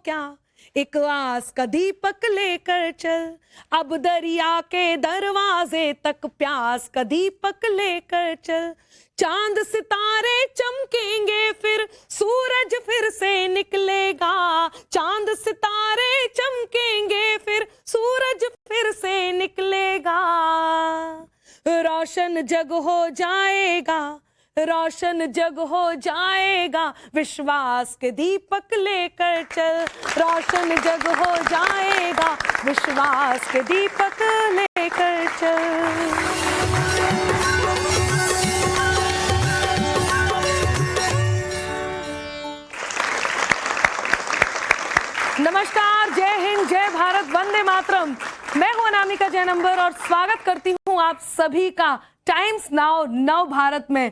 क्या, एक आस का दीपक लेकर चल, अब दरिया के दरवाजे तक प्यास का दीपक लेकर चल। चांद सितारे चमकेंगे फिर सूरज फिर से निकलेगा, चांद सितारे चमकेंगे फिर सूरज फिर से निकलेगा। रोशन जग हो जाएगा, रोशन जग हो जाएगा, विश्वास के दीपक लेकर चल। रोशन जग हो जाएगा, विश्वास के दीपक लेकर चल। नमस्कार, जय हिंद, जय भारत, वंदे मातरम। मैं हूं अनामिका जैन अंबर और स्वागत करती हूं आप सभी का टाइम्स नाउ नव भारत में।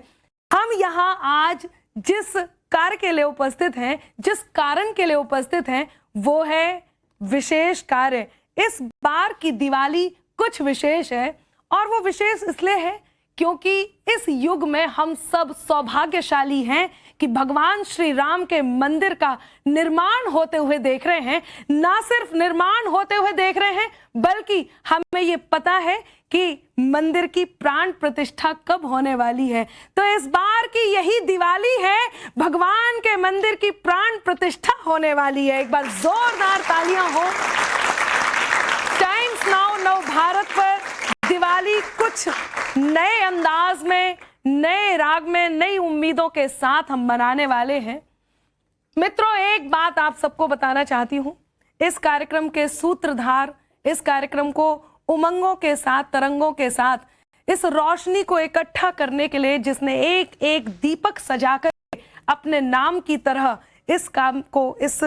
हम यहाँ आज जिस कार्य के लिए उपस्थित हैं, जिस कारण के लिए उपस्थित हैं, वो है विशेष कार्य। इस बार की दिवाली कुछ विशेष है और वो विशेष इसलिए है क्योंकि इस युग में हम सब सौभाग्यशाली हैं कि भगवान श्री राम के मंदिर का निर्माण होते हुए देख रहे हैं। ना सिर्फ निर्माण होते हुए देख रहे हैं, बल्कि हमें ये पता है कि मंदिर की प्राण प्रतिष्ठा कब होने वाली है। तो इस बार की यही दिवाली है, भगवान के मंदिर की प्राण प्रतिष्ठा होने वाली है। एक बार जोरदार तालियां हो। टाइम्स नाउ नव भारत पर दिवाली कुछ नए अंदाज में, नए राग में, नई उम्मीदों के साथ हम मनाने वाले हैं। मित्रों, एक बात आप सबको बताना चाहती हूं, इस कार्यक्रम के सूत्रधार, इस कार्यक्रम को उमंगों के साथ, तरंगों के साथ, इस रोशनी को इकट्ठा करने के लिए जिसने एक एक दीपक सजाकर अपने नाम की तरह इस काम को, इस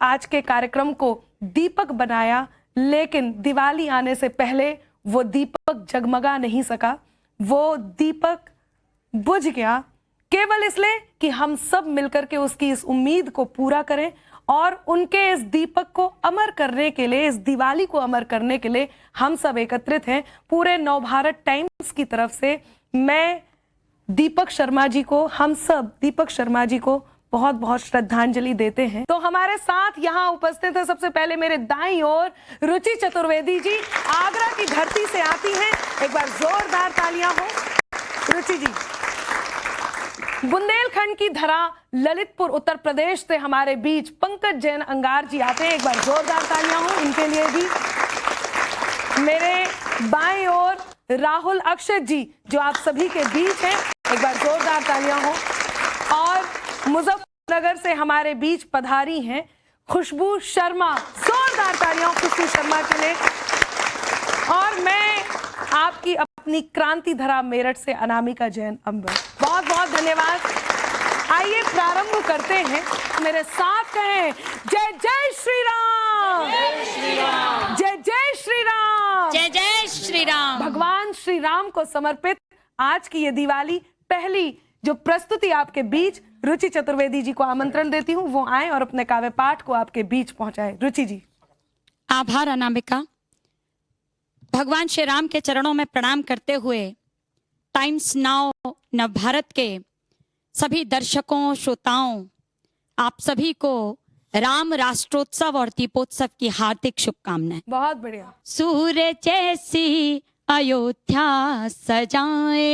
आज के कार्यक्रम को दीपक बनाया, लेकिन दिवाली आने से पहले वो दीपक जगमगा नहीं सका। वो दीपक बुझ गया केवल इसलिए कि हम सब मिलकर के उसकी इस उम्मीद को पूरा करें और उनके इस दीपक को अमर करने के लिए, इस दिवाली को अमर करने के लिए हम सब एकत्रित हैं। पूरे नवभारत टाइम्स की तरफ से मैं दीपक शर्मा जी को, हम सब दीपक शर्मा जी को बहुत बहुत श्रद्धांजलि देते हैं। तो हमारे साथ यहाँ उपस्थित है सबसे पहले मेरे दाईं ओर रुचि चतुर्वेदी जी, आगरा की धरती से आती हैं। एक बार जोरदार तालियां हो रुचि जी। बुंदेलखंड की धरा ललितपुर उत्तर प्रदेश से हमारे बीच पंकज जैन अंगार जी आते हैं। एक बार जोरदार तालियां हो इनके लिए भी। मेरे बाएं ओर राहुल अक्षत जी जो आप सभी के बीच हैं, एक बार जोरदार तालियां हो। और मुजफ्फरनगर से हमारे बीच पधारी हैं खुशबू शर्मा, जोरदार तालियां खुशबू शर्मा के लिए। और मैं आपकी अपनी क्रांति धरा मेरठ से अनामिका जैन अंबर, बहुत बहुत धन्यवाद। आइए प्रारंभ करते हैं। मेरे साथ कहें जय जय श्री राम, जय श्री राम, जय जय श्री राम, जय जय श्री राम। भगवान श्री राम को समर्पित आज की ये दिवाली पहली जो प्रस्तुति आपके बीच, रुचि चतुर्वेदी जी को आमंत्रण देती हूँ वो आए और अपने काव्य पाठ को आपके बीच पहुंचाए। रुचि जी। आभार अनामिका। भगवान श्री राम के चरणों में प्रणाम करते हुए टाइम्स नाउ नव भारत के सभी दर्शकों, श्रोताओं, आप सभी को राम राष्ट्रोत्सव और दीपोत्सव की हार्दिक शुभकामनाएं। बहुत बढ़िया। सूर्य जैसी अयोध्या सजाए,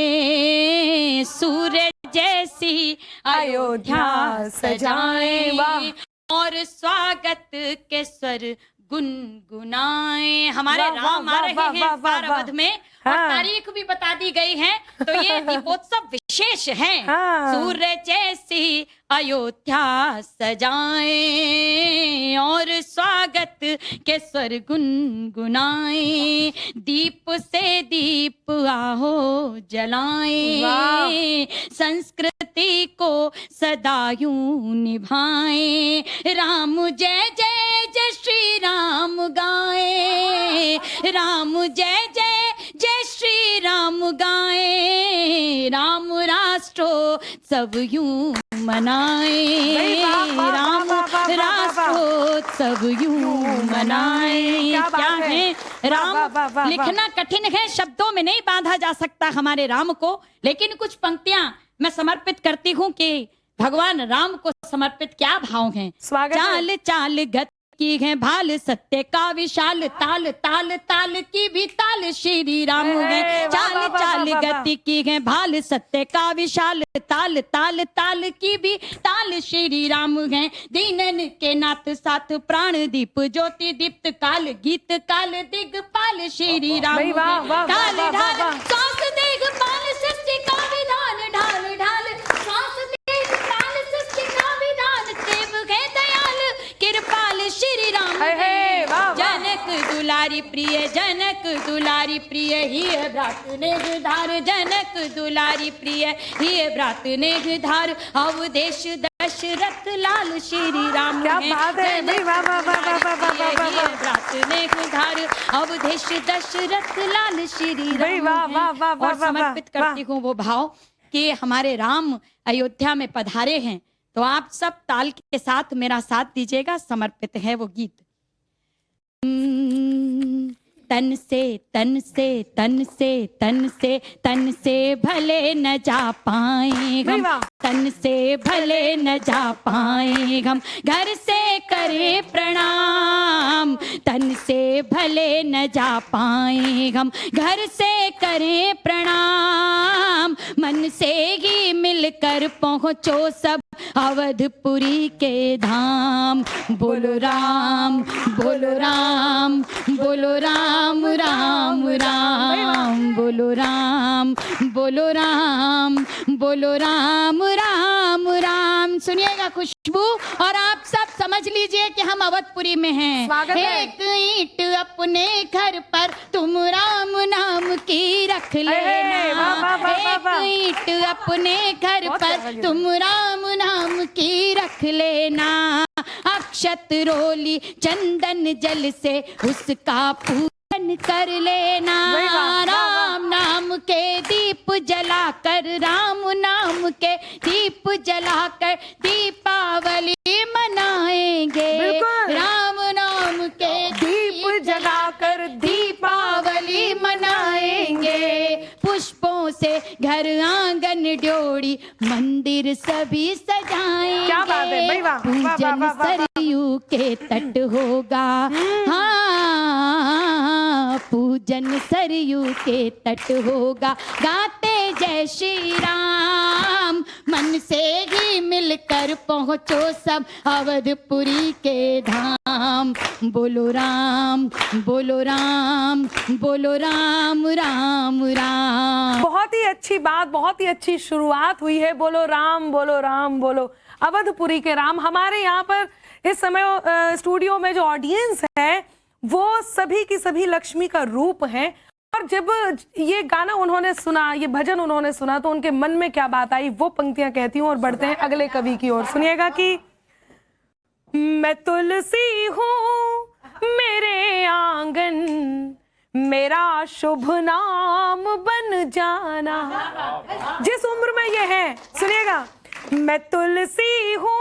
सूर्य जैसी अयोध्या सजाए, और स्वागत के स्वर गुनगुनाए। हमारे राम आ रहे हैं पारावध में और तारीख भी बता दी गई है, तो ये दीपोत्सव विशेष है। सूर्य जैसी अयोध्या सजाए और स्वागत के स्वर गुनगुनाए, दीप से दीप आहो जलाए, संस्कृति को सदा यूं निभाए, राम जय जय जय श्री राम गाए, राम जय जय जय श्री राम गाए, राम राष्ट्रोत्सव यूं मनाए, राम राष्ट्रोत्सव यूं मनाए। क्या है राम, लिखना कठिन है, शब्दों में नहीं बांधा जा सकता हमारे राम को, लेकिन कुछ पंक्तियां मैं समर्पित करती हूँ कि भगवान राम को समर्पित क्या भाव हैं? स्वागत है। चाल चाल गति की है भाल, सत्य का विशाल ताल, ताल ताल की भी ताल श्री राम है। चाल चाल गति की है भाल, सत्य का विशाल ताल, ताल ताल की भी ताल श्री राम है। दीनन के नाथ साथ प्राण दीप ज्योति दीप्त काल, गीत काल दिगपाल श्री राम है। ढाल ढाल सांस दिगपाल, सत्य का विधान ढाल ढाल सांस दिगपाल, सत्य का विधान देव है दयाल कृपाल श्री राम है। जनक दुलारी प्रिय, जनक दुलारी प्रिय ही भ्रात ने धार, जनक दुलारी प्रिय ही भ्रात ने धार। अवदेश दशरथ लाल श्री राम क्या है। बात है भाई, वाह वाह वाह वाह वाह वाह वाह वाह। भ्रात ने धार, अवदेश दशरथ लाल श्री भाई वाह राम वाह वाह है। वाह और वाह समर्पित करती हूँ वो भाव कि हमारे राम अयोध्या में पधारे हैं, तो आप सब ताल के साथ मेरा साथ दीजिएगा। समर्पित है वो गीत। तन से तन से तन से तन से तन से भले न जा पाए हम, तन से भले न जा पाए हम, घर से करे प्रणाम। तन से भले न जा पाए हम, घर से करे प्रणाम। मन से ही मिलकर पहुँचो सब अवधपुरी के धाम। बोलो राम, बोलो राम, बोलो राम राम राम, बोलो राम, बोलो राम, बोलो राम राम राम। सुनिएगा खुशबू, और आप सब समझ लीजिए कि हम अवधपुरी में हैं। एक ईंट अपने घर पर तुम राम नाम की रख लेना, एक ईंट अपने घर पर तुम राम नाम की रख लेना। अक्षत रोली चंदन जल से उसका पूजन कर लेना। राम नाम के दीप जलाकर, राम नाम के दीप जलाकर दीपावली मनाएंगे। राम नाम के दीप जलाकर दीपावली मनाएंगे। पुष्पों से घर आंगन ड्योढ़ी मंदिर सभी सजाएंगे। क्या बात है भाई, वाह पूजन सरयू के तट होगा, हाँ पूजन सरयू के तट होगा। गाते जय श्री राम, मन से ही मिलकर पहुँचो सब अवधपुरी के धाम। बोलो राम, बोलो राम, बोलो राम राम राम। बहुत ही अच्छी बात, बहुत ही अच्छी शुरुआत हुई है। बोलो राम, बोलो राम, बोलो अवधपुरी के राम। हमारे यहाँ पर इस समय स्टूडियो में जो ऑडियंस है वो सभी की सभी लक्ष्मी का रूप है। और जब ये गाना उन्होंने सुना, ये भजन उन्होंने सुना, तो उनके मन में क्या बात आई वो पंक्तियां कहती हूँ और बढ़ते हैं अगले कवि की ओर। सुनिएगा कि मैं तुलसी हूँ मेरे आंगन, मेरा शुभ नाम बन जाना। जिस उम्र में ये है, सुनिएगा, मैं तुलसी हूँ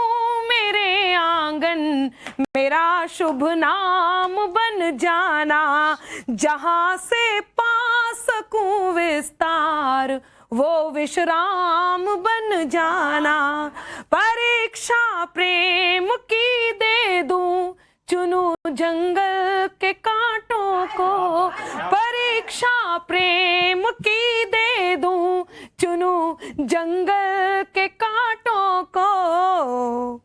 मेरे आंगन, मेरा शुभ नाम बन जाना। जहां से पा सकूं विस्तार वो विश्राम बन जाना। परीक्षा प्रेम की दे दूं, चुनूं जंगल के कांटों को। परीक्षा प्रेम की दे दूं, चुनूं जंगल के कांटों को।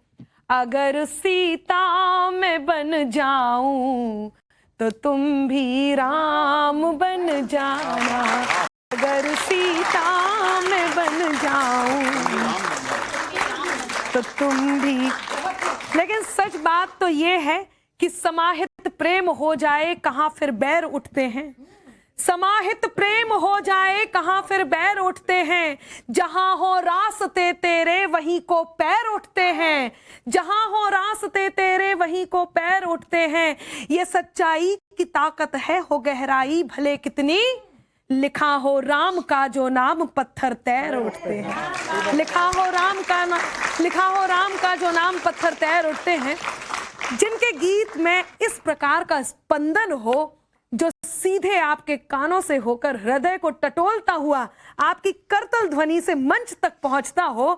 अगर सीता मैं बन जाऊं तो तुम भी राम बन जाना। अगर सीता मैं बन जाऊं तो तुम भी। लेकिन सच बात तो ये है कि समाहित प्रेम हो जाए कहाँ फिर बैर उठते हैं। समाहित प्रेम हो जाए कहाँ फिर बैर उठते हैं। जहां हो रास्ते तेरे वहीं को पैर उठते हैं। जहां हो रास्ते तेरे वहीं को पैर उठते हैं। ये सच्चाई की ताकत है, हो गहराई भले कितनी। लिखा हो राम का जो नाम पत्थर तैर उठते हैं। लिखा हो राम का जो नाम पत्थर तैर उठते हैं। जिनके गीत में इस प्रकार का स्पंदन हो, जो सीधे आपके कानों से होकर हृदय को टटोलता हुआ आपकी करतल ध्वनि से मंच तक पहुंचता हो,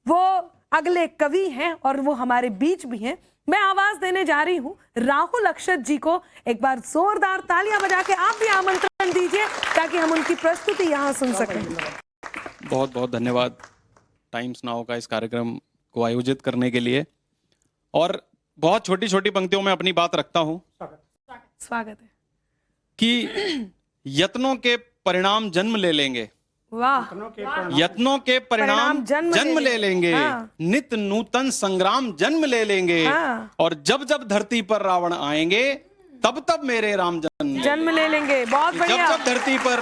वो अगले कवि हैं और वो हमारे बीच भी हैं। मैं आवाज देने जा रही हूं राहुल अक्षत जी को। एक बार जोरदार तालियां बजा के आप भी आमंत्रण दीजिए ताकि हम उनकी प्रस्तुति यहां सुन सकें। बहुत बहुत धन्यवाद टाइम्स नाउ का इस कार्यक्रम को आयोजित करने के लिए। और बहुत छोटी छोटी पंक्तियों में अपनी बात रखता हूं स्वागत है कि यत्नों के परिणाम जन्म ले लेंगे, वाह, यत्नों के परिणाम जन्म ले लेंगे, हाँ। नित नूतन संग्राम जन्म ले लेंगे, हाँ। और जब जब धरती पर रावण आएंगे तब तब मेरे राम जन्म ले लेंगे। बहुत जब बढ़िया, जब धरती पर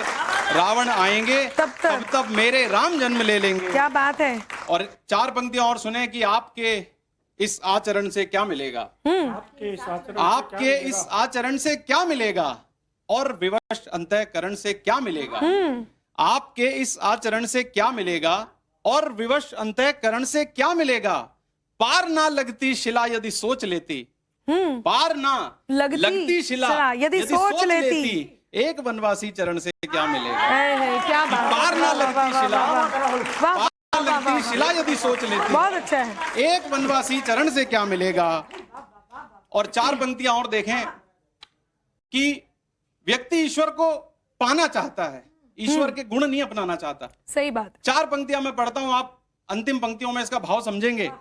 रावण आएंगे तब तब मेरे राम जन्म ले लेंगे। क्या बात है। और 4 पंक्तियां और सुने कि आपके इस आचरण से क्या मिलेगा, आपके इस आचरण से क्या मिलेगा, और विवश अंतःकरण से क्या मिलेगा। आपके इस आचरण से क्या मिलेगा और विवश अंतःकरण से क्या मिलेगा। पार ना लगती शिला यदि सोच लेती, पार ना लगती शिला यदि सोच लेती, एक वनवासी चरण से क्या मिलेगा। क्या बात, पार ना लगती शिला, पार ना लगती शिला यदि सोच लेती, बहुत अच्छा है। एक वनवासी चरण से क्या मिलेगा। और 4 पंक्तियां और देखें कि व्यक्ति ईश्वर को पाना चाहता है, ईश्वर के गुण नहीं अपनाना चाहता। सही बात। 4 पंक्तियां मैं पढ़ता हूं, आप अंतिम पंक्तियों में इसका भाव समझेंगे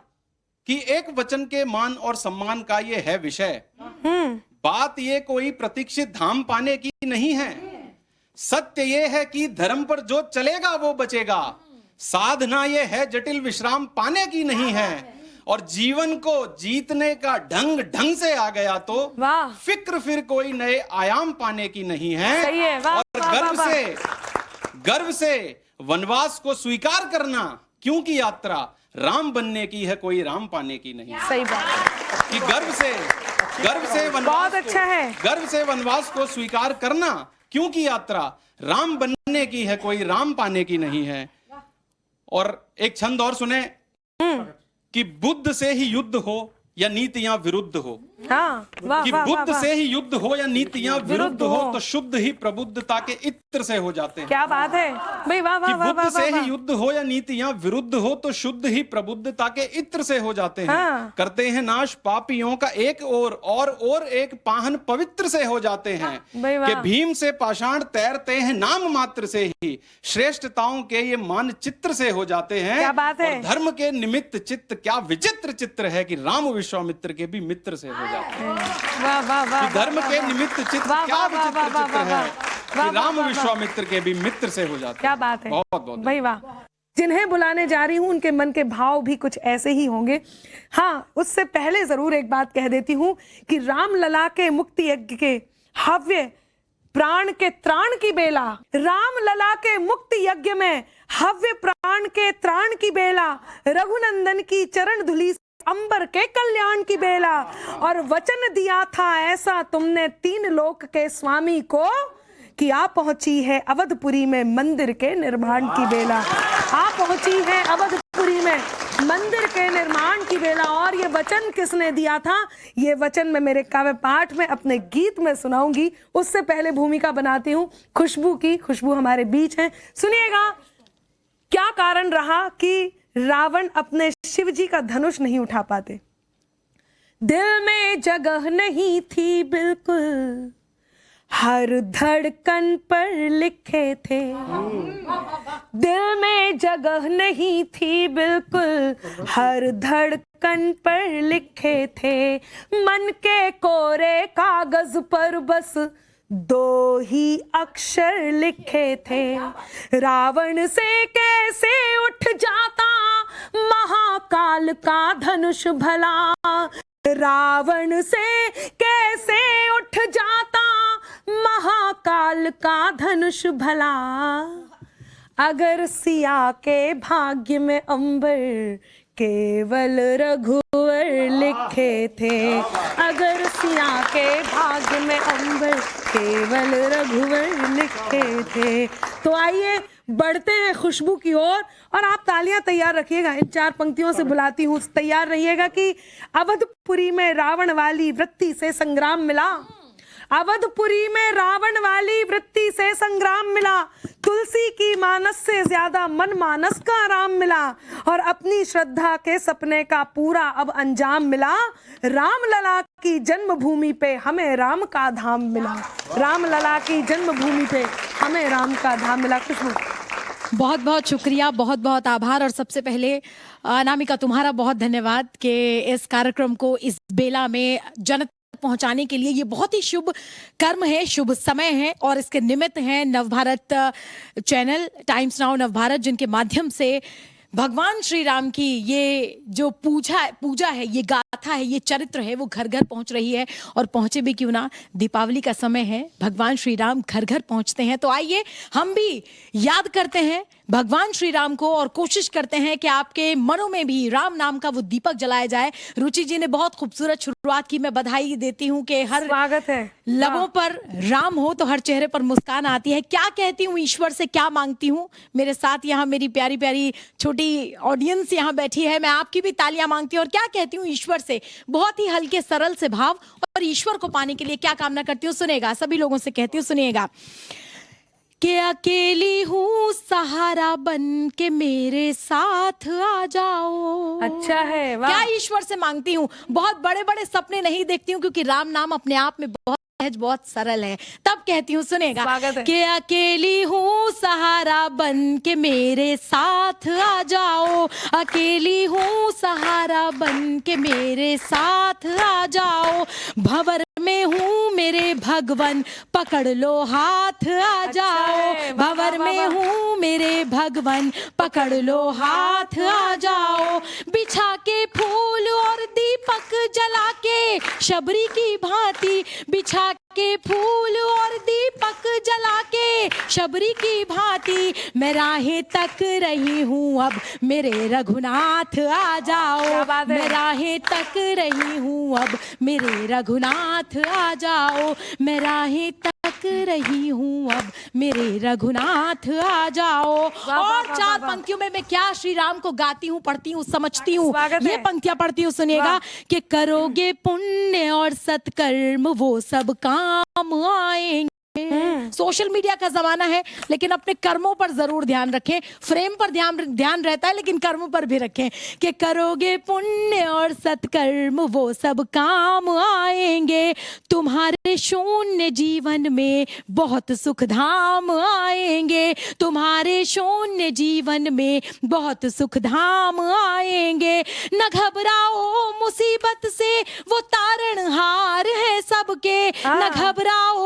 कि एक वचन के मान और सम्मान का ये है विषय। बात ये कोई प्रतीक्षित धाम पाने की नहीं है, सत्य ये है कि धर्म पर जो चलेगा वो बचेगा। साधना ये है जटिल विश्राम पाने की नहीं है, और जीवन को जीतने का ढंग से आ गया तो वाह, फिक्र फिर कोई नए आयाम पाने की नहीं है। सही है, वाह, और गर्व से वनवास को स्वीकार करना, क्योंकि यात्रा राम बनने की है, कोई राम पाने की नहीं। सही बात कि गर्व से वनवास, बहुत अच्छा है। गर्व से वनवास को स्वीकार करना, क्योंकि यात्रा राम बनने की है, कोई राम पाने की नहीं है। और एक छंद और सुने कि बुद्ध से ही युद्ध हो या नीतियां विरुद्ध हो। हाँ, वाह, कि वाह, बुद्ध वाह, से ही युद्ध हो या नीतियां विरुद्ध हो तो शुद्ध ही प्रबुद्धता के इत्र से हो जाते हैं। क्या बात है भाई, वाह वाह कि वाह, बुद्ध वाह, से वाह, ही युद्ध हो या नीतियां विरुद्ध हो तो शुद्ध ही प्रबुद्धता के इत्र से हो जाते हैं। हाँ। करते हैं नाश पापियों का एक और एक पाहन पवित्र से हो जाते हैं। भाई वाह। कि भीम से पाषाण तैरते हैं नाम मात्र से ही, श्रेष्ठताओं के ये मानचित्र से हो जाते हैं। क्या बात है। और धर्म के निमित्त चित्त क्या विचित्र चित्र है कि राम विश्वामित्र के भी मित्र से हो जाते हैं। वाह वाह वाह, धर्म के निमित्त चित्त वाह, क्या वाह, विचित्र वाह, वाह, चित्र वाह, है वाह, कि राम वाह, विश्वामित्र के भी मित्र से हो जाते क्या हैं। बात है, बहुत बहुत भाई वाह। जिन्हें बुलाने जा रही हूं उनके मन के भाव भी कुछ ऐसे ही होंगे। हाँ, उससे पहले जरूर एक बात कह देती हूं कि राम लला के मुक्ति यज्ञ के हव्य प्राण के त्राण की बेला, राम लला के मुक्ति यज्ञ में हव्य प्राण के त्राण की बेला, रघुनंदन की चरण धुली अंबर के कल्याण की बेला, और वचन दिया था ऐसा तुमने 3 लोक के स्वामी को कि आ पहुंची है अवधपुरी में मंदिर के निर्माण की बेला। आ पहुंची है अवधपुरी में मंदिर के निर्माण की बेला। और ये वचन किसने दिया था, ये वचन मैं मेरे काव्य पाठ में अपने गीत में सुनाऊंगी। उससे पहले भूमिका बनाती हूँ खुशबू की। खुशबू हमारे बीच हैं, सुनिएगा क्या कारण रहा कि रावण अपने शिव जी का धनुष नहीं उठा पाते। दिल में जगह नहीं थी बिल्कुल, हर धड़कन पर लिखे थे। दिल में जगह नहीं थी बिल्कुल, हर धड़कन पर लिखे थे। मन के कोरे कागज पर बस 2 ही अक्षर लिखे थे। रावण से कैसे उठ जाता महाकाल का धनुष भला, रावण से कैसे उठ जाता महाकाल का धनुष भला। अगर सिया के भाग्य में अंबर केवल रघुवर लिखे थे, अगर सिया के भाग्य में अंबर केवल रघुवर लिखे थे। तो आइए बढ़ते हैं खुशबू की ओर, और आप तालियां तैयार रखिएगा। इन 4 पंक्तियों से बुलाती हूँ, तैयार रहिएगा कि अवधपुरी में रावण वाली वृत्ति से संग्राम मिला। अवधपुरी में रावण वाली वृत्ति से संग्राम मिला, तुलसी की मानस से ज्यादा मन मानस का राम मिला, और अपनी श्रद्धा के सपने का पूरा अब अंजाम मिला। राम लला की जन्मभूमि पे हमें राम का धाम मिला, राम लला की जन्मभूमि पे हमें राम का धाम मिला। खुशबू, बहुत बहुत शुक्रिया, बहुत बहुत आभार। और सबसे पहले अनामिका तुम्हारा बहुत धन्यवाद कि इस कार्यक्रम को इस बेला में जनता तक पहुंचाने के लिए। ये बहुत ही शुभ कर्म है, शुभ समय है, और इसके निमित्त है Navbharat channel, times now Navbharat, जिनके माध्यम से भगवान श्री राम की ये जो पूजा है, ये गाथा है, ये चरित्र है, वो घर घर पहुंच रही है। और पहुंचे भी क्यों ना, दीपावली का समय है, भगवान श्री राम घर घर पहुंचते हैं। तो आइए हम भी याद करते हैं भगवान श्री राम को और कोशिश करते हैं कि आपके मनों में भी राम नाम का वो दीपक जलाया जाए। रुचि जी ने बहुत खूबसूरत शुरुआत की, मैं बधाई देती हूँ कि हर स्वागत है। लबों पर राम हो तो हर चेहरे पर मुस्कान आती है। क्या कहती हूँ, ईश्वर से क्या मांगती हूँ। मेरे साथ यहाँ मेरी प्यारी प्यारी छोटी ऑडियंस यहाँ बैठी है, मैं आपकी भी तालियां मांगती हूँ। और क्या कहती हूँ ईश्वर से, बहुत ही हल्के सरल से भाव, और ईश्वर को पाने के लिए क्या कामना करती हूँ सुनेगा, सभी लोगों से कहती हूँ सुनिएगा। कि अकेली हूँ सहारा बन के मेरे साथ आ जाओ। अच्छा है, वाह। क्या ईश्वर से मांगती हूँ, बहुत बड़े बड़े सपने नहीं देखती हूँ, क्योंकि राम नाम अपने आप में बहुत सहज, बहुत सरल है। तब कहती हूँ सुनेगा, कि अकेली हूँ सहारा बन के मेरे साथ आ जाओ, अकेली हूँ सहारा बन के मेरे साथ आ जाओ, भंवर में हूँ मेरे भगवन पकड़ लो हाथ आ जाओ, भंवर में हूँ मेरे भगवन पकड़ लो हाथ आ जाओ, बिछा के फूल और दीपक जला के शबरी की भांति, बिछा के फूल और दीपक जला के शबरी की भांति, मैं राहें तक रही हूँ अब मेरे रघुनाथ आ जाओ, मैं राहें तक रही हूँ अब मेरे रघुनाथ आ जाओ, मैं राहें तक रही हूँ अब मेरे रघुनाथ आ जाओ। और चार पंक्तियों में मैं क्या श्री राम को गाती हूँ, पढ़ती हूँ, समझती हूँ। ये पंक्तियां पढ़ती हूँ सुनिएगा, कि करोगे पुण्य और सत्कर्म वो सब काम आएंगे। सोशल मीडिया का जमाना है, लेकिन अपने कर्मों पर जरूर ध्यान रखें। फ्रेम पर ध्यान रहता है, लेकिन कर्मों पर भी रखें। कि करोगे पुण्य और सत्कर्म वो सब काम आएंगे, तुम्हारे शून्य जीवन में बहुत सुख धाम आएंगे, तुम्हारे शून्य जीवन में बहुत सुख धाम आएंगे। न घबराओ मुसीबत से वो तारणहार है सबके, न घबराओ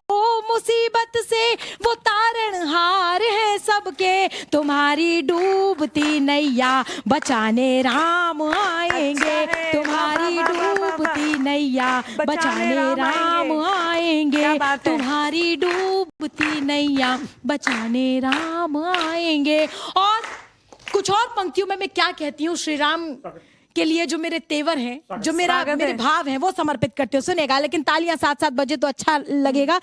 मुसीबत से वो तारणहार है सबके, तुम्हारी डूबती नैया बचाने राम आएंगे, तुम्हारी डूबती नैया बचाने राम आएंगे, तुम्हारी डूबती नैया बचाने राम आएंगे। और कुछ और पंक्तियों में मैं क्या कहती हूँ, श्री राम के लिए जो मेरे तेवर हैं, जो मेरे भाव हैं, वो समर्पित करते हो सुनेगा। लेकिन तालियां साथ साथ बजे तो अच्छा लगेगा।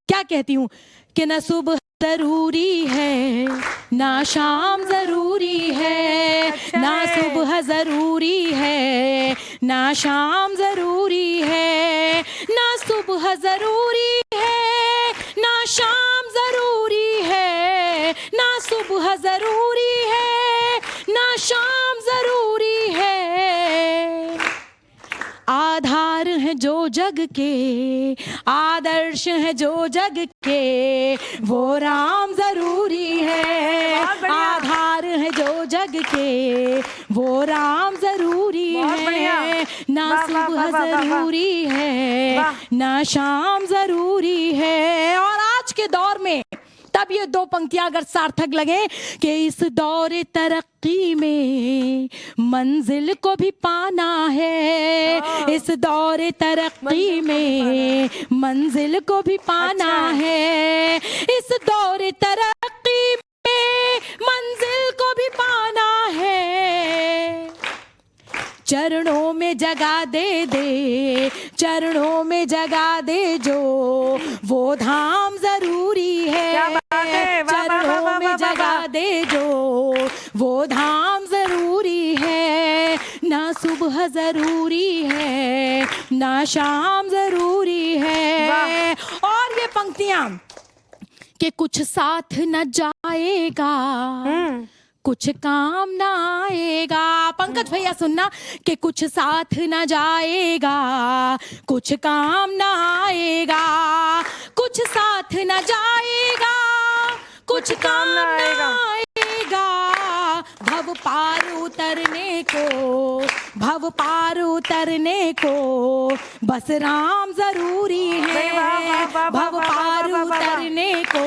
क्या कहती हूँ, कि न सुबह जरूरी है ना शाम जरूरी है, ना सुबह जरूरी है ना शाम जरूरी है, ना सुबह जरूरी है ना शाम जरूरी है, ना सुबह जरूरी है ना शाम जरूरी है। आधार है जो जग के, आदर्श है जो जग के, वो राम जरूरी है। आधार है जो जग के, वो राम जरूरी है। ना सुबह जरूरी है ना शाम जरूरी है। और आज के दौर में तब ये दो पंक्तियां अगर सार्थक लगे, कि इस दौरे तरक्की में मंजिल को भी पाना है, इस दौरे तरक्की में मंजिल को भी पाना है, इस दौरे तरक्की में मंजिल को भी पाना है। चरणों में जगह दे दे, चरणों में जगह दे जो, वो धाम जरूरी है। चरणों में जगह दे जो, वो धाम जरूरी है। ना सुबह सुबह जरूरी है ना शाम जरूरी है। और ये पंक्तियां कि कुछ साथ न जाएगा कुछ काम ना आएगा। पंकज भैया सुनना कि कुछ साथ न जाएगा कुछ काम ना आएगा, कुछ साथ न जाएगा कुछ काम ना आएगा। भव पार उतरने को भव पार उतरने को बस राम जरूरी है। भव पार उतरने को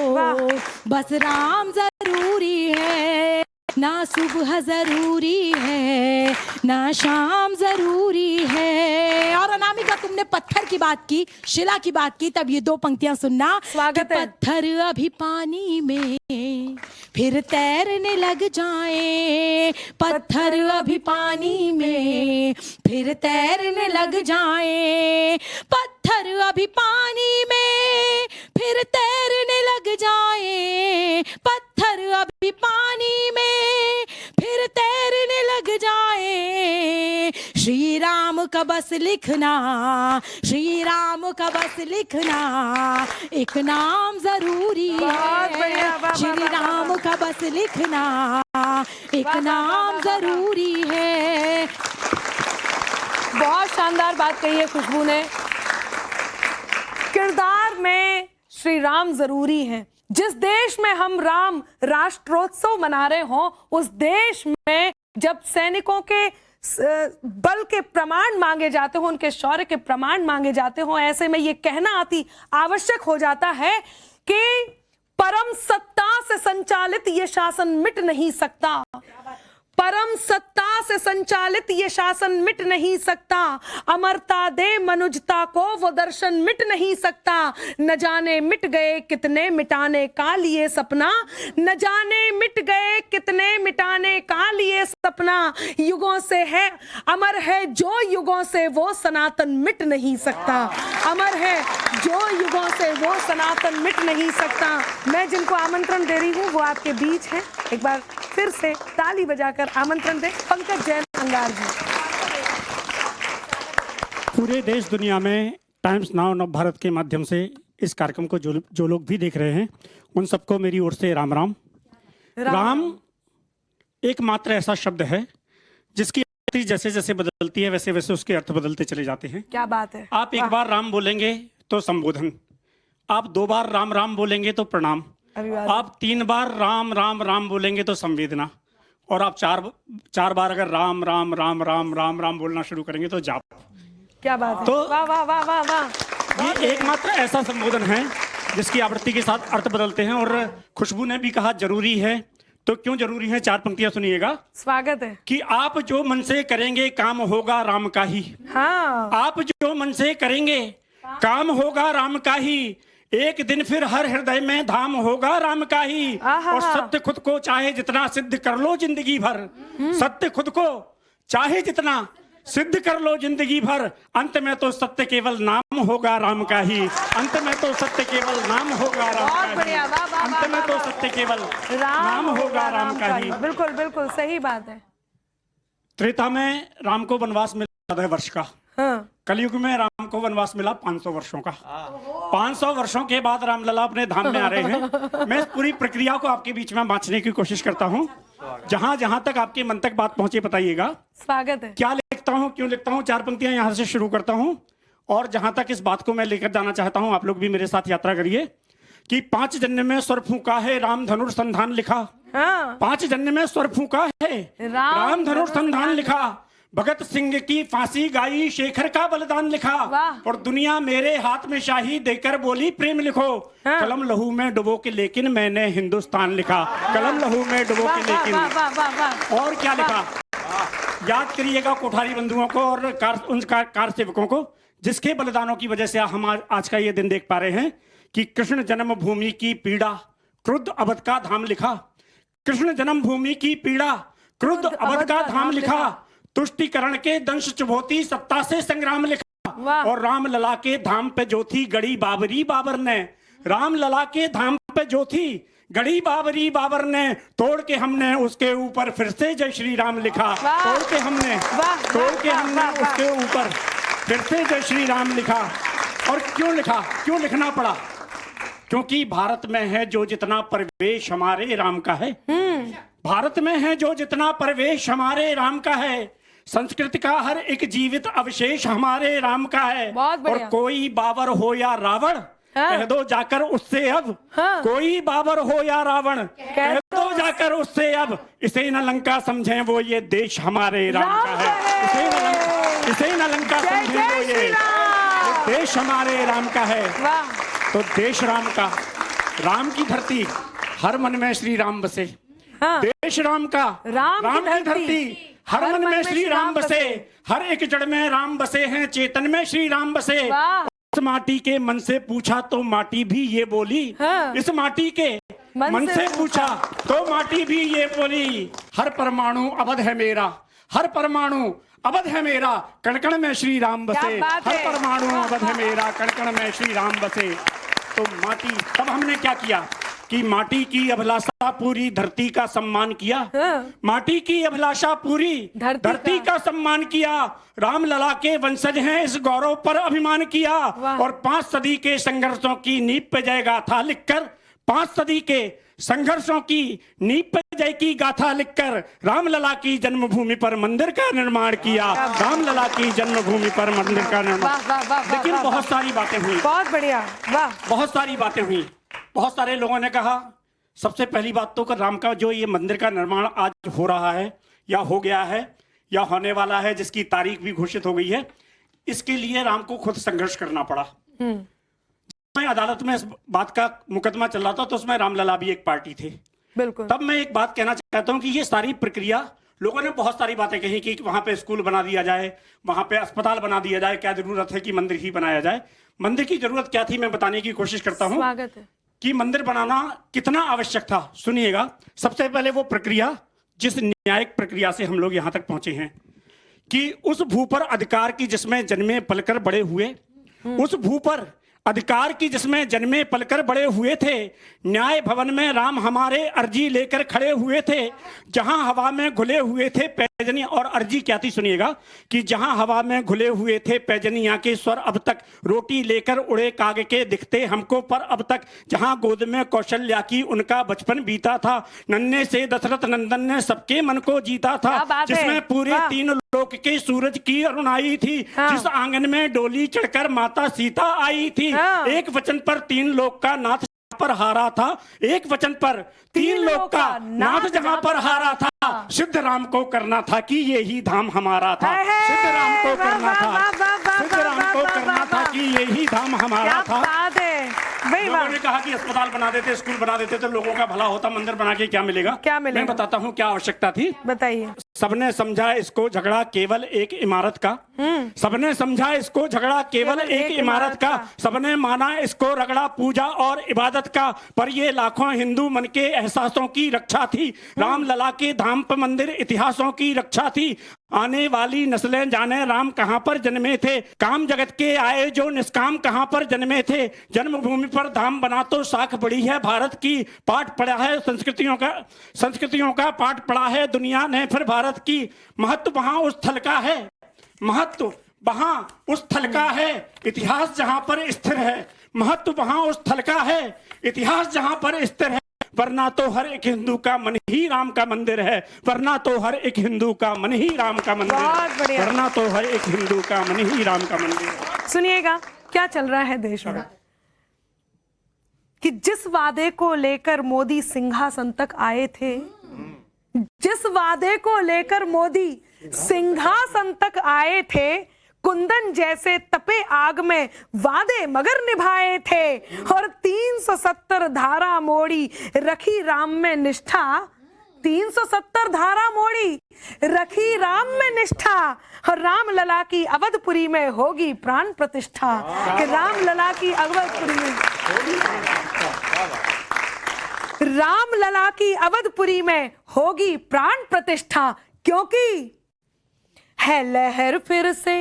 बस राम जरूरी है। ना सुबह जरूरी है ना शाम जरूरी है। और अनामिका तुमने पत्थर की बात की, शिला की बात की, तब ये दो पंक्तियां सुनना। स्वागत है। पत्थर अभी पानी में फिर तैरने लग जाए, पत्थर अभी पानी में फिर तैरने लग जाए, पत्थर अभी पानी में फिर तैरने लग जाए, पत्थर अभी पानी में फिर तैरने लग जाए। श्री राम का बस लिखना, श्री राम का बस लिखना एक नाम जरूरी है। श्री राम का बस लिखना एक नाम जरूरी है। बहुत शानदार बात कही है खुशबू ने। किरदार में श्री राम जरूरी है। जिस देश में हम राम राष्ट्रोत्सव मना रहे हों, उस देश में जब सैनिकों के बल के प्रमाण मांगे जाते हो, उनके शौर्य के प्रमाण मांगे जाते हो, ऐसे में ये कहना अति आवश्यक हो जाता है कि परम सत्ता से संचालित ये शासन मिट नहीं सकता। परम सत्ता से संचालित ये शासन मिट नहीं सकता। अमरता दे मनुजता को वो दर्शन मिट नहीं सकता। न जाने मिट गए कितने मिटाने का लिए सपना, न जाने मिट गए कितने मिटाने का लिए सपना। युगों से है अमर है जो युगों से वो सनातन मिट नहीं सकता। अमर है जो युगों से वो सनातन मिट नहीं सकता। मैं जिनको आमंत्रण दे रही हूँ वो आपके बीच हैं। एक बार फिर से ताली बजाकर आमंत्रण दें पंकज जैन अंगार जी। पूरे देश दुनिया में टाइम्स नाउ नव भारत के माध्यम से इस कार्यक्रम को जो लोग भी देख रहे हैं, उन सबको मेरी ओर से राम राम। राम एकमात्र ऐसा शब्द है जिसकी अर्थ जैसे जैसे बदलती है वैसे वैसे उसके अर्थ बदलते चले जाते हैं। क्या बात है। आप एक बार राम बोलेंगे तो संबोधन, आप 2 बार राम राम बोलेंगे तो प्रणाम, आप 3 बार राम राम राम बोलेंगे तो संवेदना, और आप 4 बार अगर राम राम राम राम राम राम बोलना शुरू करेंगे तो जाप। क्या बात है। तो वाह वाह वाह वाह वाह। ये एकमात्र ऐसा संबोधन है जिसकी आवृत्ति के साथ अर्थ बदलते हैं। और खुशबू ने भी कहा जरूरी है, तो क्यों जरूरी है 4 पंक्तियां सुनिएगा। स्वागत है। कि आप जो मन से करेंगे काम होगा राम का ही। हाँ। आप जो मन से करेंगे काम होगा राम का ही, एक दिन फिर हर हृदय में धाम होगा राम का ही। और सत्य खुद को चाहे जितना सिद्ध कर लो जिंदगी भर, सत्य खुद को चाहे जितना सिद्ध कर लो जिंदगी भर, अंत में तो सत्य केवल नाम होगा राम का ही। अंत में तो सत्य केवल नाम होगा राम का ही। अंत में तो सत्य केवल नाम होगा राम का ही। बिल्कुल बिल्कुल सही बात है। त्रेता में राम को वनवास मिला 14 वर्ष का। हाँ। कलयुग में राम को वनवास मिला 500 वर्षों का। 500 वर्षों के बाद रामलला अपने धाम में आ रहे हैं। मैं इस पूरी प्रक्रिया को आपके बीच में बांटने की कोशिश करता हूँ। जहां जहां तक आपके मन तक बात पहुंचे बताइएगा। स्वागत है। क्या लिखता हूँ, क्यों लिखता हूँ, 4 पंक्तियां यहां से शुरू करता हूँ। और जहां तक इस बात को मैं लेकर जाना चाहता हूँ, आप लोग भी मेरे साथ यात्रा करिए। कि 5 जन्म में स्वर फूंका है राम धनुर्संधान लिखा। हाँ। 5 जन्म में स्वर फूंका है राम धनुर्संधान लिखा। भगत सिंह की फांसी गाई, शेखर का बलिदान लिखा। और दुनिया मेरे हाथ में शाही देकर बोली प्रेम लिखो। हाँ। कलम लहू में डुबो के लेकिन मैंने हिंदुस्तान लिखा। कलम लहू में डुबो के लेकिन। और क्या लिखा, याद करिएगा कोठारी बंधुओं को और उन कार सेवकों को, जिसके बलिदानों की वजह से हम आज का ये दिन देख पा रहे हैं। कि कृष्ण जन्मभूमि की पीड़ा क्रुद्ध अवध का धाम लिखा। कृष्ण जन्मभूमि की पीड़ा क्रुद्ध अवध का धाम लिखा। तुष्टिकरण के दंश चुभौती सत्ता से संग्राम लिखा। और राम लला के धाम पे जो थी गड़ी बाबरी बाबर ने। राम लला के धाम पे जो थी गढ़ी बाबरी बाबर ने, तोड़ के हमने उसके ऊपर फिर से जय श्री राम लिखा। तोड़ के हमने उसके ऊपर फिर से जय श्री राम लिखा। और क्यों लिखा, क्यों लिखना पड़ा? क्योंकि भारत में है जो जितना प्रवेश हमारे राम का है, भारत में है जो जितना प्रवेश हमारे राम का है, संस्कृत का हर एक जीवित अवशेष हमारे राम का है। और कोई बाबर हो या रावण, कह दो जाकर उससे अब, कोई बाबर हो या रावण, कह दो जाकर उससे अब, इसे न लंका समझें वो ये देश हमारे राम का है। इसे न लंका समझें वो ये देश हमारे राम का है। तो देश राम का, राम की धरती, हर मन में श्री राम बसे। देश राम का, राम की धरती, हर मन में श्री राम बसे। हर एक जड़ में राम बसे हैं, चेतन में श्री राम बसे। इस माटी के मन से पूछा तो माटी भी ये बोली, इस माटी के मन से पूछा तो माटी भी ये बोली, हर परमाणु अवध है मेरा, हर परमाणु अवध है मेरा, कण कण में श्री राम बसे। हर परमाणु अवध है मेरा, कण कण में श्री राम बसे। तो माटी, तब हमने क्या किया कि माटी की अभिलाषा पूरी, धरती का सम्मान किया। माटी की अभिलाषा पूरी, धरती का सम्मान किया। राम लला के वंशज हैं, इस गौरव पर अभिमान किया। और 5 सदी के संघर्षों की नींव पे जय गाथा लिखकर, 5 सदी के संघर्षों की नींव पे जय की गाथा लिखकर, रामलला की जन्मभूमि पर मंदिर का निर्माण किया। रामलला की जन्मभूमि पर मंदिर का निर्माण। लेकिन बहुत सारी बातें हुई, बहुत बढ़िया, वाह, बहुत सारी बातें हुई। बहुत सारे लोगों ने कहा, सबसे पहली बात तो कर राम का जो ये मंदिर का निर्माण आज हो रहा है या हो गया है या होने वाला है, जिसकी तारीख भी घोषित हो गई है, इसके लिए राम को खुद संघर्ष करना पड़ा। मैं अदालत में इस बात का मुकदमा चल रहा था तो उसमें रामलला भी एक पार्टी थे। बिल्कुल। तब मैं एक बात कहना चाहता हूं कि ये सारी प्रक्रिया, लोगों ने बहुत सारी बातें कही कि वहां पे स्कूल बना दिया जाए, वहां पे अस्पताल बना दिया जाए, क्या जरूरत है कि मंदिर ही बनाया जाए। मंदिर की जरूरत क्या थी मैं बताने की कोशिश करता हूं कि मंदिर बनाना कितना आवश्यक था। सुनिएगा, सबसे पहले वो प्रक्रिया, जिस न्यायिक प्रक्रिया से हम लोग यहां तक पहुंचे हैं, कि उस भू पर अधिकार की जिसमें जन्मे पलकर बड़े हुए, उस भू पर अधिकार की जिसमें जन्मे पलकर बड़े हुए थे, न्याय भवन में राम हमारे अर्जी लेकर खड़े हुए थे। जहां हवा में घुले हुए थे पैजनी, और अर्जी क्या थी सुनिएगा, कि जहां हवा में घुले हुए थे पैजनिया के स्वर अब तक, रोटी लेकर उड़े काग के दिखते हमको पर अब तक, जहां गोद में कौशल्या की उनका बचपन बीता था, नन्हे से दशरथ नंदन ने सबके मन को जीता था, जिसमें पूरे 3 लोक के सूरज की अरुणाई थी, जिस आंगन में डोली चढ़कर माता सीता आई थी। एक वचन पर 3 लोक का नाथ पर हारा था, एक वचन पर 3 लोक का नाथ जहां पर हारा था, सिद्ध राम को करना था कि यही धाम हमारा था। सिद्ध राम को करना था, सिद्ध राम को करना था कि यही धाम हमारा था। लोगों ने कहा कि अस्पताल बना देते, स्कूल बना देते तो लोगों का भला होता, मंदिर बना के क्या मिलेगा? मैं बताता हूँ क्या आवश्यकता थी, बताइए। सबने समझा इसको झगड़ा केवल एक इमारत का, सबने समझा इसको झगड़ा केवल एक इमारत का, सबने माना इसको रगड़ा पूजा और इबादत का, पर ये लाखों हिंदू मन के एहसासों की रक्षा थी। राम लला के धाम पर मंदिर इतिहासों की रक्षा थी। आने वाली नस्लें जाने राम कहां पर जन्मे थे, काम जगत के आए जो निष्काम कहां पर जन्मे थे। जन्मभूमि पर धाम बना तो साख बड़ी है भारत की, पाठ पढ़ा है संस्कृतियों का पाठ पढ़ा है दुनिया ने फिर भारत की। महत्व वहां उस थल का है, महत्व वहां उस थल का है, इतिहास जहां पर स्थिर है। महत्व वहां उस थल का है, इतिहास जहां पर स्थिर है। वरना तो हर एक हिंदू का मन ही राम का मंदिर है, वरना तो हर एक हिंदू का मन ही राम का मंदिर है, वरना तो हर एक हिंदू का मन ही राम का मंदिर है। सुनिएगा क्या चल रहा है देश में, कि जिस वादे को लेकर मोदी सिंहासन तक आए थे, जिस वादे को लेकर मोदी सिंहासन तक आए थे, कुंदन जैसे तपे आग में वादे मगर निभाए थे। और 370 धारा मोड़ी रखी राम में निष्ठा, 370 धारा मोड़ी रखी राम में निष्ठा। और राम लला की अवधपुरी में होगी प्राण प्रतिष्ठा, कि राम लला की अवधपुरी में, राम लला की अवधपुरी में होगी प्राण प्रतिष्ठा। क्योंकि है लहर फिर से,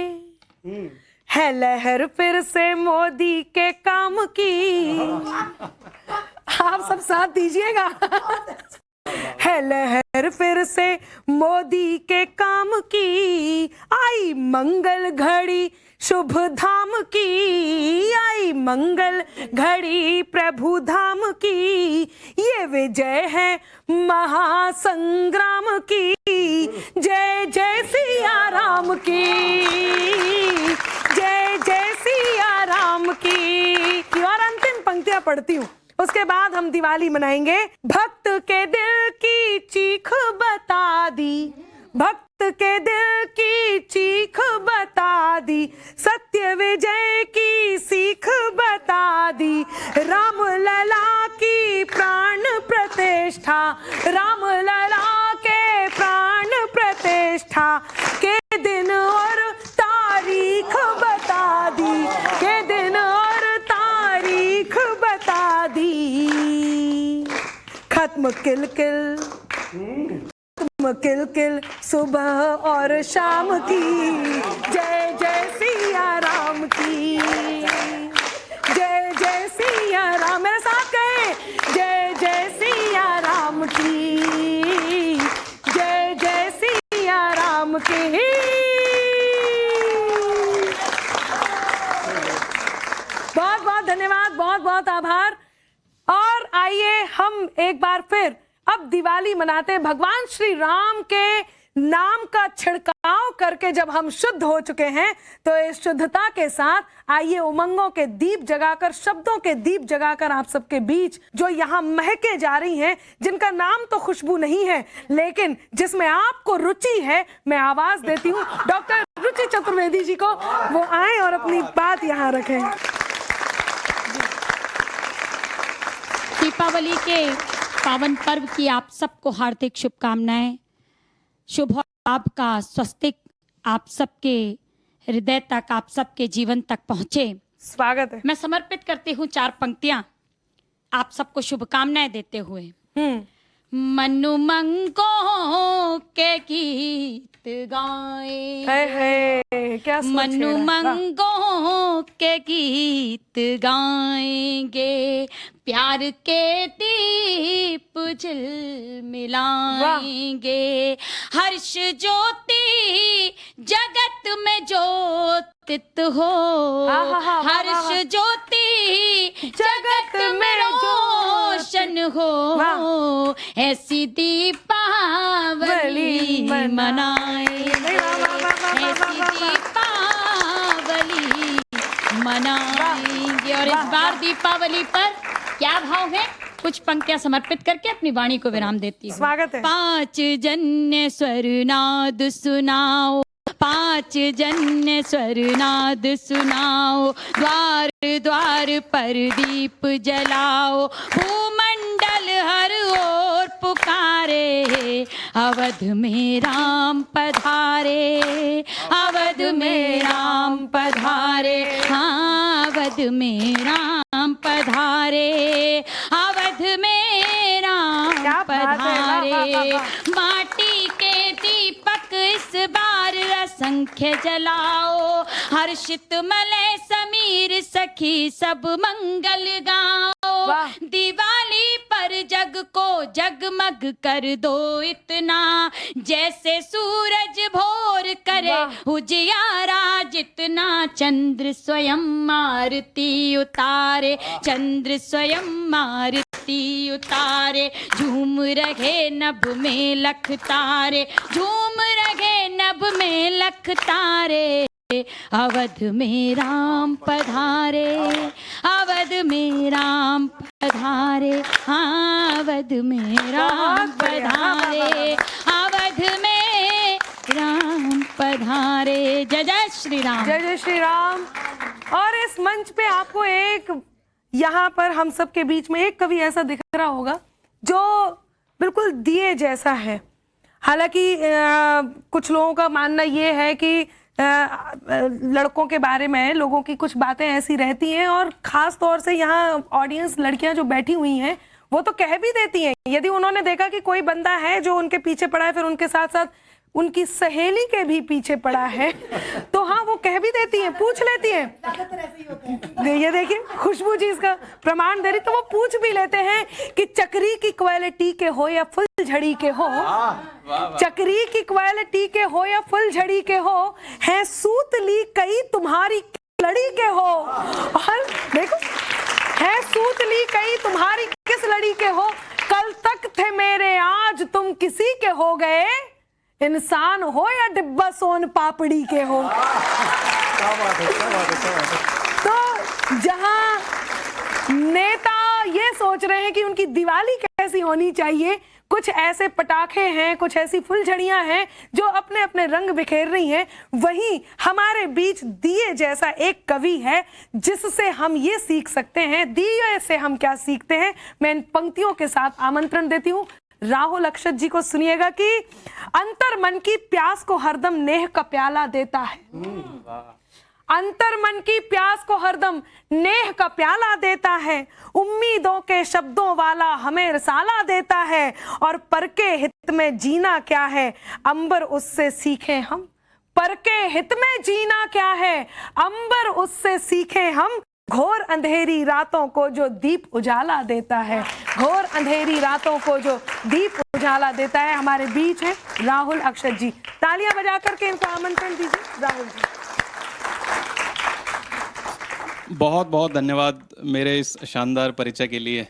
है लहर फिर से मोदी के काम की, आप सब साथ दीजिएगा। है लहर फिर से मोदी के काम की, आई मंगल घड़ी शुभ धाम की, आई मंगल घड़ी प्रभु धाम की, ये विजय है महासंग्राम की, जय जय सिया राम की, जय जय सिया राम की। और अंतिम पंक्तियां पढ़ती हूँ, उसके बाद हम दिवाली मनाएंगे। भक्त के दिल की चीख बता दी, भक्त के दिल की चीख बता दी, सत्य विजय की सीख बता दी, राम लला की प्राण प्रतिष्ठा, राम लला के प्राण प्रतिष्ठा के दिन और तारीख बता दी, के दिन और तारीख बता दी। खत्म किल किल, खत्म किल किल सुबह और शाम की, जय जय सिया राम की, जय जय सिया राम। मेरे साथ कहें, जय जय सिया राम की, जय जय सिया राम की। बहुत बहुत धन्यवाद, बहुत बहुत आभार। और आइए हम एक बार फिर अब दिवाली मनाते हैं। भगवान श्री राम के नाम का छिड़काव करके जब हम शुद्ध हो चुके हैं, तो इस शुद्धता के साथ आइए उमंगों के दीप जगाकर, शब्दों के दीप जगाकर आप सबके बीच जो यहाँ महके जा रही हैं, जिनका नाम तो खुशबू नहीं है लेकिन जिसमें आपको रुचि है, मैं आवाज देती हूँ डॉक्टर रुचि चतुर्वेदी जी को, वो आए और अपनी बात यहाँ रखें। दीपावली के पावन पर्व की आप सबको हार्दिक शुभकामनाएं। शुभ आपका स्वस्तिक आप सबके हृदय तक, आप सबके जीवन तक पहुंचे। स्वागत है। मैं समर्पित करती हूँ 4 पंक्तियां आप सबको शुभकामनाएं देते हुए। मनु मंगों के गीत गाए, क्या मनु मंगों के गीत गाएंगे, प्यार के दीप झिलमिलाएंगे, हर्ष ज्योति जगत में ज्योतित हो, हर्ष ज्योति जगत में रोशन हो, ऐसी दीपावली मनाए, ऐसी दीपावली मनाएंगे। और इस बार दीपावली पर क्या भाव है, कुछ पंक्तियां समर्पित करके अपनी वाणी को विराम देती हूँ। स्वागत है। 5 जन्य स्वर नाद सुनाओ, 5 जन्य स्वर नाद सुनाओ, द्वार द्वार पर दीप जलाओ, भूमंडल हर ओर पुकारे, अवध में राम पधारे, अवध में राम पधारे, हाँ अवध में राम पधारे, अवध में राम पधारे। माटी के दीपक इस बार असंख्य जलाओ, हर्षित मलय समीर सखी सब मंगल गाओ, दिवाली पर जग को जगमग कर दो इतना, जैसे सूरज भोर करे उजियारा जितना, चंद्र स्वयं आरती उतारे, चंद्र स्वयं आरती उतारे, झूम रहे नभ में लख तारे, झूम रहे नभ में लख तारे, अवध में राम पधारे, अवध में राम पधारे, हाँ अवध में राम पधारे, अवध में राम पधारे। जय जय श्री राम, जय जय श्री राम। और इस मंच पे आपको एक, यहाँ पर हम सब के बीच में एक कवि ऐसा दिख रहा होगा जो बिल्कुल दिए जैसा है। हालांकि कुछ लोगों का मानना ये है कि लड़कों के बारे में लोगों की कुछ बातें ऐसी रहती हैं, और खास तौर से यहाँ ऑडियंस लड़कियां जो बैठी हुई हैं वो तो कह भी देती हैं, यदि उन्होंने देखा कि कोई बंदा है जो उनके पीछे पड़ा है, फिर उनके साथ साथ उनकी सहेली के भी पीछे पड़ा है, तो हाँ वो कह भी देती हैं, पूछ लेती हैं। ये देखिए खुशबू जी इसका प्रमाण दे रही, तो वो पूछ भी लेते हैं कि चक्री की क्वालिटी के हो या फुलझड़ी के हो, चक्री की क्वालिटी के हो या फुलझड़ी के हो, है सूत ली कई तुम्हारी लड़ी के हो। और देखो, है सूत ली कई तुम्हारी किस लड़ी के हो, कल तक थे मेरे आज तुम किसी के हो गए, इंसान हो या डिब्बा सोन पापड़ी के हो। तो जहां नेता ये सोच रहे हैं कि उनकी दिवाली कैसी होनी चाहिए, कुछ ऐसे पटाखे हैं, कुछ ऐसी फुलझड़ियां हैं जो अपने अपने रंग बिखेर रही हैं, वहीं हमारे बीच दिए जैसा एक कवि है जिससे हम ये सीख सकते हैं। दिए से हम क्या सीखते हैं, मैं इन पंक्तियों के साथ आमंत्रण देती हूँ राहुल अक्षत जी को। सुनिएगा कि अंतर मन की प्यास को हरदम नेह का प्याला देता है, अंतर मन की प्यास को हरदम नेह का प्याला देता है, उम्मीदों के शब्दों वाला हमें रसाला देता है, और पर के हित में जीना क्या है अंबर उससे सीखे हम, पर के हित में जीना क्या है अंबर उससे सीखे हम, घोर अंधेरी रातों को जो दीप उजाला देता है, घोर अंधेरी रातों को जो दीप उजाला देता है। हमारे बीच है राहुल अक्षत जी, तालियां बजा करके इनको आमंत्रण दीजिए। राहुल जी बहुत बहुत धन्यवाद मेरे इस शानदार परिचय के लिए।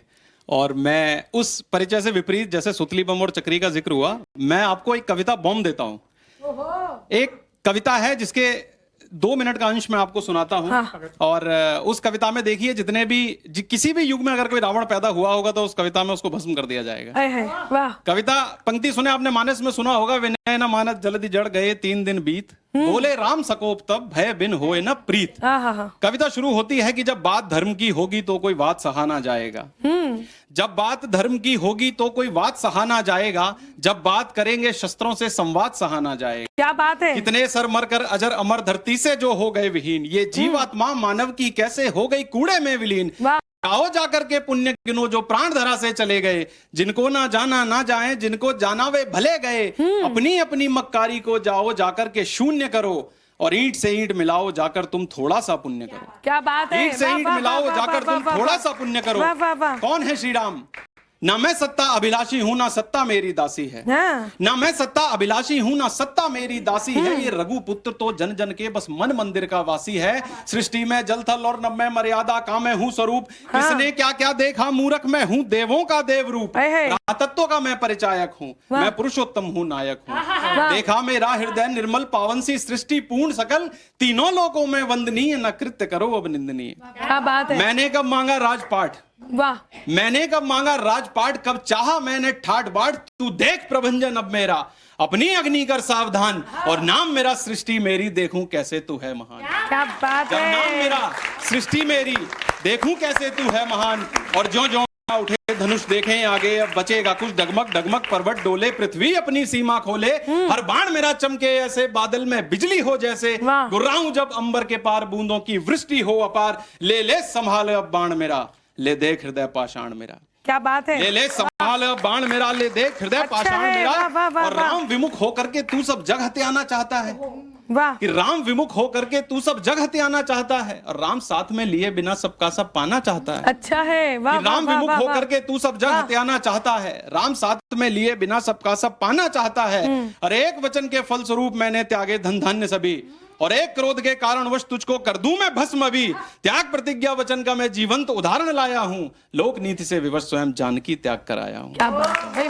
और मैं उस परिचय से विपरीत, जैसे सुतली बम और चक्री का जिक्र हुआ, मैं आपको एक कविता बॉम्ब देता हूं। एक कविता है जिसके 2 मिनट का अंश मैं आपको सुनाता हूं। हाँ। और उस कविता में देखिए, जितने भी किसी भी युग में अगर कोई रावण पैदा हुआ होगा तो उस कविता में उसको भस्म कर दिया जाएगा। वाह। कविता पंक्ति सुने आपने, मानस में सुना होगा, विनय न मानस जल्दी जड़ गए 3 दिन बीत, बोले राम सकोप तब भय बिन होए न प्रीत। कविता शुरू होती है कि जब बात धर्म की होगी तो कोई बात सहा ना जाएगा, जब बात धर्म की होगी तो कोई बात सहा ना जाएगा, जब बात करेंगे शस्त्रों से संवाद सहा ना जाएगा। क्या बात है। कितने सर मरकर अजर अमर धरती से जो हो गए विहीन, ये जीवात्मा मानव की कैसे हो गई कूड़े में विलीन। आओ जाकर के पुण्य गिनो जो प्राण धरा से चले गए, जिनको ना जाना ना जाए, जिनको जाना वे भले गए, अपनी अपनी मक्कारी को जाओ जाकर के शून्य करो, और ईंट से ईंट मिलाओ जाकर तुम थोड़ा सा पुण्य करो। क्या बात है। ईंट से ईंट मिलाओ जाकर तुम थोड़ा सा पुण्य करो। कौन है श्री राम? ना मैं सत्ता अभिलाषी हूं ना सत्ता मेरी दासी है, ना मैं सत्ता अभिलाषी हूं ना सत्ता मेरी दासी है, ये रघुपुत्र तो जन जन के बस मन मंदिर का वासी है, सृष्टि में जल थल और नभ में मर्यादा का मैं हूं स्वरूप, किसने क्या क्या देखा मूर्ख मैं हूं देवों का देव रूप, तत्वों का मैं परिचायक हूं, मैं पुरुषोत्तम हूं नायक हूं, देखा मेरा हृदय निर्मल पावन सी सृष्टि पूर्ण सकल, तीनों लोकों में वंदनीय न कृत्य करो अब निंदनीय। क्या बात है। मैंने कब मांगा राजपाट, वाह, मैंने कब मांगा राजपाट, कब चाहा मैंने ठाट बाट, तू देख प्रभंजन अब मेरा, अपनी अग्नि कर सावधान, और नाम मेरा सृष्टि मेरी देखूं कैसे तू है महान। क्या बात है। नाम मेरा सृष्टि मेरी देखूं कैसे तू है महान, और जो जो उठे धनुष देखें आगे अब बचेगा कुछ, डगमग डगमग पर्वत डोले पृथ्वी अपनी सीमा खोले, हर बाण मेरा चमके ऐसे बादल में बिजली हो जैसे, गुर्राऊं जब अंबर के पार बूंदों की वृष्टि हो अपार, ले ले संभाल अब बाण मेरा, ले देख हृदय पाषाण मेरा। क्या बात है। ले ले संभाल बाण मेरा, ले देख हृदय पाषाण मेरा। और राम विमुख होकर के तू सब जग हत्याना चाहता है, वाह, कि राम विमुख होकर के तू सब जग हत्याना चाहता है, और राम साथ में लिए बिना सबका सब पाना चाहता है। अच्छा है। वाह, राम विमुख होकर के तू सब जग हत्याना चाहता है, राम साथ में लिए बिना सबका सब पाना चाहता है, और एक वचन के फल स्वरूप मैंने त्यागे धन धान्य सभी, और एक क्रोध के कारणवश तुझको कर दूं मैं भस्म अभी, त्याग प्रतिज्ञा वचन का मैं जीवंत उदाहरण लाया हूं, लोक नीति से विवश स्वयं जानकी त्याग कर आया हूं।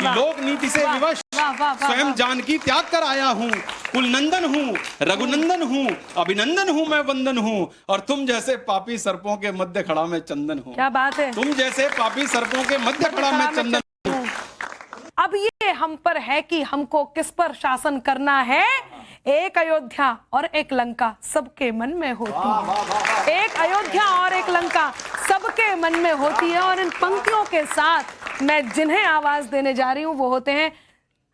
लोक नीति से विवश स्वयं जानकी त्याग कर आया हूं, कुल नंदन हूं, रघुनंदन हूं, अभिनंदन हूं, मैं वंदन हूं, और तुम जैसे पापी सर्पों के मध्य खड़ा मैं चंदन हूं। क्या बात है। तुम जैसे पापी सर्पों के मध्य खड़ा मैं चंदन हूं। अब ये हम पर है कि हमको किस पर शासन करना है। एक अयोध्या और एक लंका सबके मन में होती है, एक अयोध्या और एक लंका सबके मन में होती है। और इन पंक्तियों के साथ मैं जिन्हें आवाज देने जा रही हूं वो होते हैं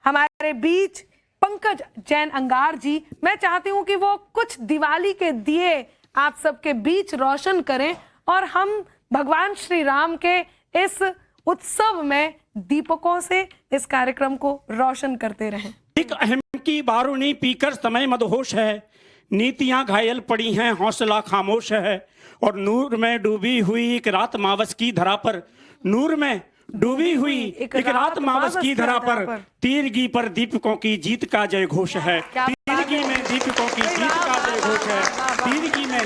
हमारे बीच पंकज जैन अंगार जी। मैं चाहती हूं कि वो कुछ दिवाली के दिए आप सबके बीच रोशन करें, और हम भगवान श्री राम के इस उत्सव में दीपकों से इस कार्यक्रम को रोशन करते रहें। एक अहम की बारूनी पीकर समय मदहोश है, नीतियां घायल पड़ी हैं हौसला खामोश है, और नूर में डूबी हुई एक रात मावस की धरा पर, नूर में डूबी हुई एक रात मावस की धरा पर, तीरगी पर दीपकों की जीत का जय घोष है, तीरगी में दीपकों की जीत का जय घोष है, तीरगी में।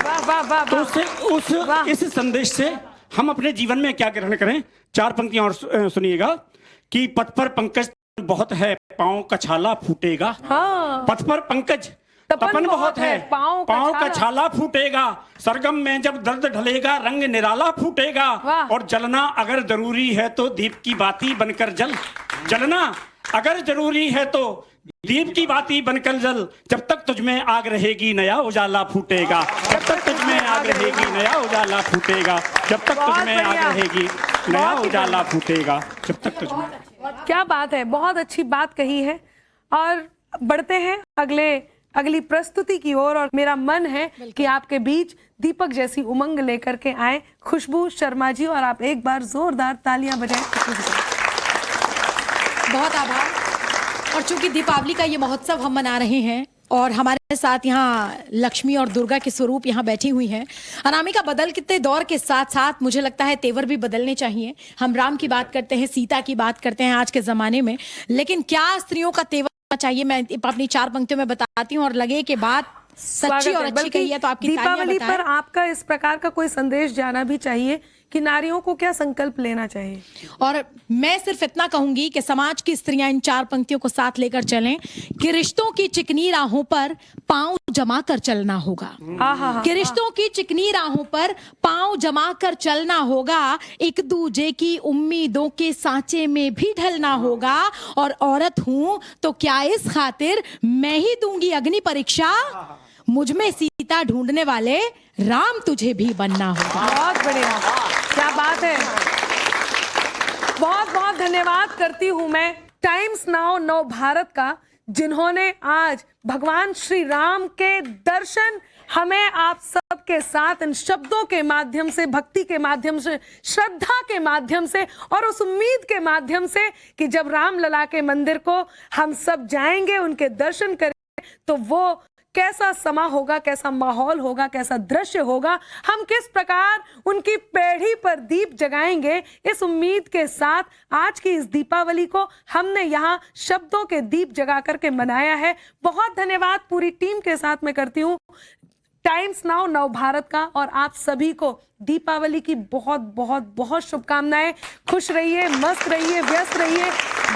तो इस संदेश से हम अपने जीवन में क्या ग्रहण करें? 4 पंक्तियां और सुनिएगा कि पथ पर पंकज बहुत है, पांव का छाला फूटेगा। पथ पर पंकज तपन बहुत है, पांव का छाला फूटेगा, सरगम में जब दर्द ढलेगा रंग निराला फूटेगा, और जलना अगर जरूरी है तो दीप की बाती बनकर जल, जलना अगर जरूरी है तो दीप की बाती बनकर जल, जब तक तुझ में आग रहेगी नया उजाला फूटेगा, जब तक तुझ में आग रहेगी नया उजाला फूटेगा, जब तक तुझ में आग रहेगी नया उजाला फूटेगा, जब तक तुझ में। क्या बात है, बहुत अच्छी बात कही है। और बढ़ते हैं अगली प्रस्तुति की ओर, और मेरा मन है कि आपके बीच दीपक जैसी उमंग लेकर के आए खुशबू शर्मा जी, और आप एक बार जोरदार तालियां बजाएं। बहुत आभार। और चूंकि दीपावली का ये महोत्सव हम मना रहे हैं और हमारे साथ यहाँ लक्ष्मी और दुर्गा के स्वरूप यहाँ बैठी हुई हैं, अनामिका, बदलते दौर के साथ साथ मुझे लगता है तेवर भी बदलने चाहिए। हम राम की बात करते हैं, सीता की बात करते हैं आज के जमाने में, लेकिन क्या स्त्रियों का तेवर चाहिए? मैं अपनी 4 पंक्तियों में बताती हूँ, और लगे कि बात सच्ची और अच्छी कही है तो आपकी दीपावली पर आपका इस प्रकार का कोई संदेश जाना भी चाहिए कि नारियों को क्या संकल्प लेना चाहिए। और मैं सिर्फ इतना कहूंगी कि समाज की स्त्रियां इन 4 पंक्तियों को साथ लेकर चलें कि रिश्तों की चिकनी राहों पर पांव जमा कर चलना होगा, कि रिश्तों की चिकनी राहों पर पांव जमा कर चलना होगा, एक दूजे की उम्मीदों के सांचे में भी ढलना होगा, और औरत हूं तो क्या इस खातिर मैं ही दूंगी अग्नि परीक्षा, मुझ में सीता ढूंढने वाले राम तुझे भी बनना होगा। बहुत बढ़िया, क्या बात है। बहुत बहुत धन्यवाद करती हूं मैं टाइम्स नाउ नव भारत का, जिन्होंने आज भगवान श्री राम के दर्शन हमें आप सबके साथ इन शब्दों के माध्यम से, भक्ति के माध्यम से, श्रद्धा के माध्यम से, और उस उम्मीद के माध्यम से कि जब राम लला के मंदिर को हम सब जाएंगे, उनके दर्शन करेंगे, तो वो कैसा समा होगा, कैसा माहौल होगा, कैसा दृश्य होगा, हम किस प्रकार उनकी पेढ़ी पर दीप जगाएंगे, इस उम्मीद के साथ आज की इस दीपावली को हमने यहाँ शब्दों के दीप जगा करके मनाया है। बहुत धन्यवाद पूरी टीम के साथ मैं करती हूँ टाइम्स नाउ नव भारत का, और आप सभी को दीपावली की बहुत बहुत बहुत शुभकामनाएं। खुश रहिए, मस्त रहिए, व्यस्त रहिए,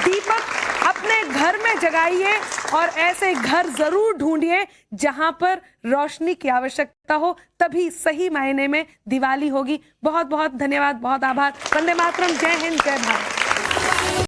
दीपक अपने घर में जगाइए, और ऐसे घर जरूर ढूंढिए जहां पर रोशनी की आवश्यकता हो, तभी सही मायने में दिवाली होगी। बहुत बहुत धन्यवाद, बहुत आभार। वंदे मातरम, जय हिंद, जय भारत।